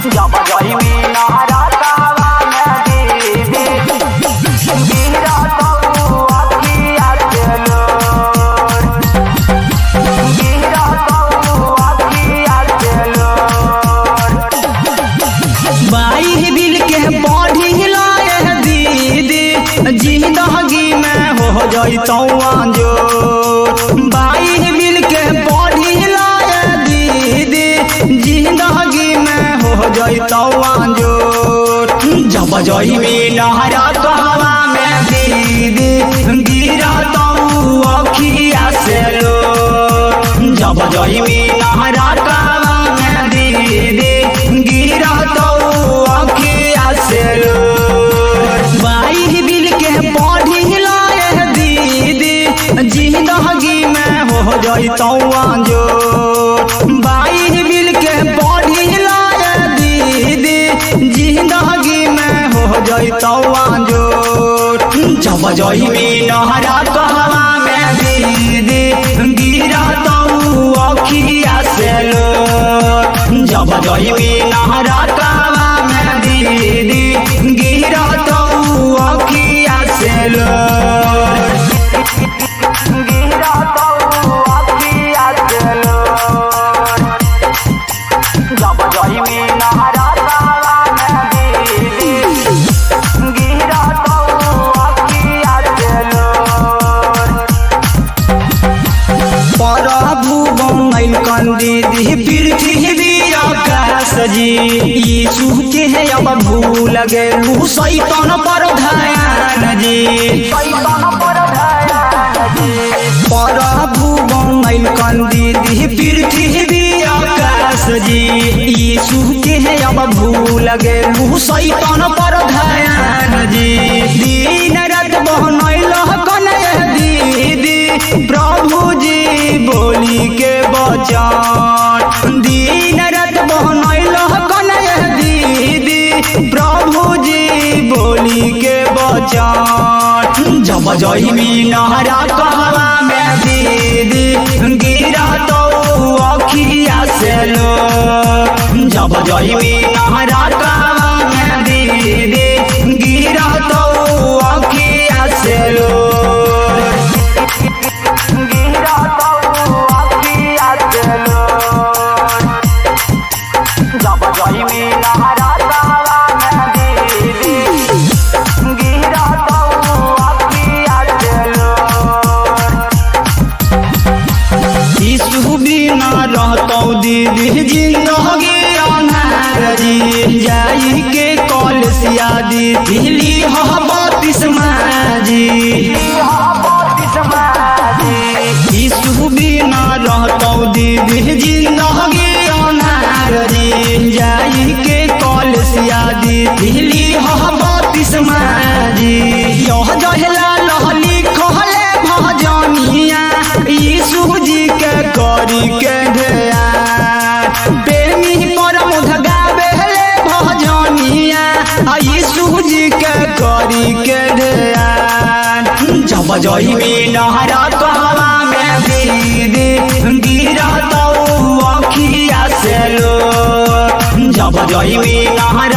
जब जइबी नहरा कहवा में दीदी गिरा तो अखिया से लोर गिरा तो अखिया से लोर। बाई बिल के बढ़ी लाए दीदी जिंदगी में हो जैतौ अंजोर। बाई बिल के बढ़ी लाए दीदी जिंदगी में हो जैतौ अंजोर। जब जइबी नहरा कहवा में दीदी गिरा तो अखिया से लोर। जब जइबी नहरा कहवा में दीदी गिरा तो अखिया से लोर। बाई बिल के बढ़ी लाए दीदी जिंदगी में हो जैतौ अंजोर। बाई बिल के बढ़ी लाए दीदी जिंदगी में हो जैतौ अंजोर। जब जइबी नहरा कहवा में दीदी गिरा तो अखिया से लोर। जब जइबी नहरा कहवा में दीदी गिरा तो अखिया से लोर। गिरा तो अखिया से लोर। जब जइबी नहरा कहवा में दीदी गिरा तो अखिया से लोर। प्रभु बनैल दीदी पृथ्वी आकाश जी यीशु के अब भूल गेलू शैतान पर ध्यान जी। शैतान पर ध्यान जी। प्रभु बनैल दीदी पृथ्वी आकाश जी यीशु के अब भूल गेलू शैतान पर ध्यान जी। दिन रात बनैल दीदी प्रभु जी बोली के बचन। दिन रात बनैल दीदी प्रभु जी बोली के बचन। जब जइबी नहरा कहवा में दीदी गिरा तो अखिया से लोर। जब जइबी नहरा कहवा में दीदी गिरा तो अखिया से लोर। गिरा तो अखिया से लोर। जब जइबी नहरा कहवा में दीदी गिरा तो अखिया से लोर। यीशु बिना रहतौ दीदी जिंदगी अन्हार जी। जाई के कलसिया दीदी लीह बपतिस्मा जी। यीशु बिना रहतौ दीदी जिंदगी अन्हार जी। जाई के कलसिया दीदी लीह बपतिस्मा जी। यह जहला लहली कहले भजनिया यीशु जी के करी के ध्यान। प्रेमी परमुध गावे भजनिया यीशु जी के करी के ध्यान। जब जइबी नहरा कहवा में दीदी गिरा तो अखिया से लोर। जब जइबी नहरा